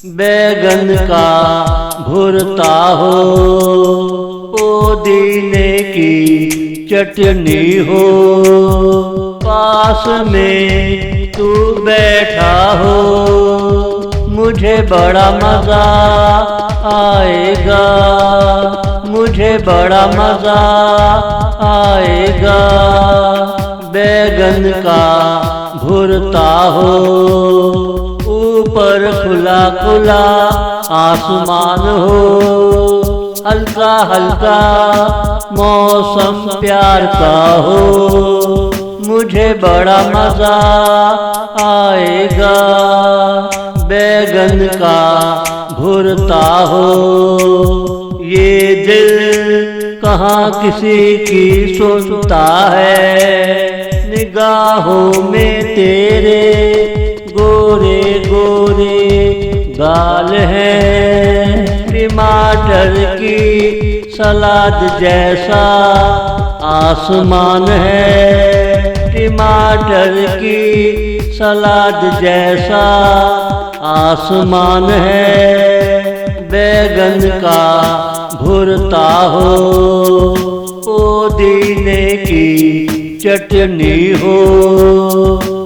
बैगन का भुरता हो, पुदीने की चटनी हो, पास में तू बैठा हो, मुझे बड़ा मजा आएगा, मुझे बड़ा मजा आएगा। बैगन का भुरता हो, ऊपर खुला खुला आसमान हो, हल्का हल्का मौसम प्यार का हो, मुझे बड़ा मजा आएगा। बैगन का भुरता हो, ये दिल कहाँ किसी की सुनता है, निगाहों में तेरे गोरे गोरे गाल हैं, टमाटर की सलाद जैसा आसमान है, टमाटर की सलाद जैसा आसमान है। बैगन का भुरता हो, पुदीने की चटनी हो,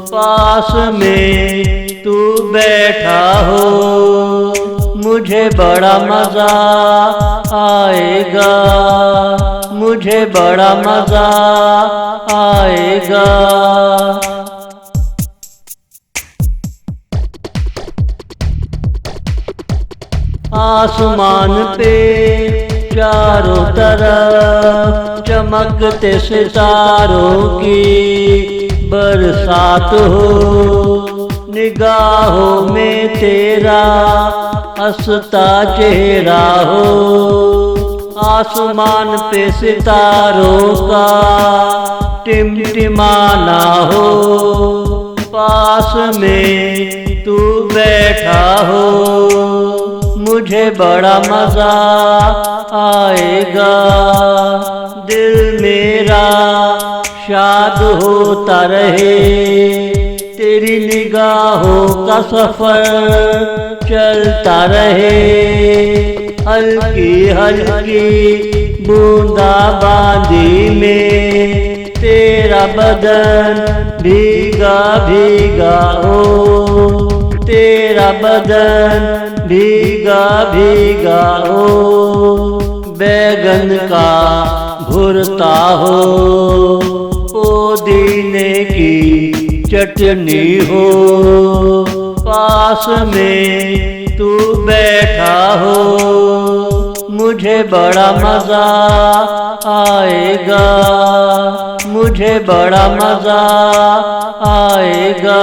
पास में तू बैठा हो, मुझे बड़ा मजा आएगा, मुझे बड़ा मजा आएगा। आसमान पे चारों तरफ चमकते सितारों की बरसात हो, निगाहों में तेरा हंसता चेहरा हो, आसमान पे सितारों का टिमटिमाना हो, पास में तू बैठा हो, मुझे बड़ा मजा आएगा। दिल मेरा शाद होता रहे, तेरी निगाहों का सफर चलता रहे, हल्की हल्की बूंदाबांदी में तेरा बदन भीगा भीगा हो, तेरा बदन भीगा भीगा हो। बैगन का भुरता हो, पुदीने की चटनी हो, पास में तू बैठा हो, मुझे बड़ा मजा आएगा, मुझे बड़ा मजा आएगा।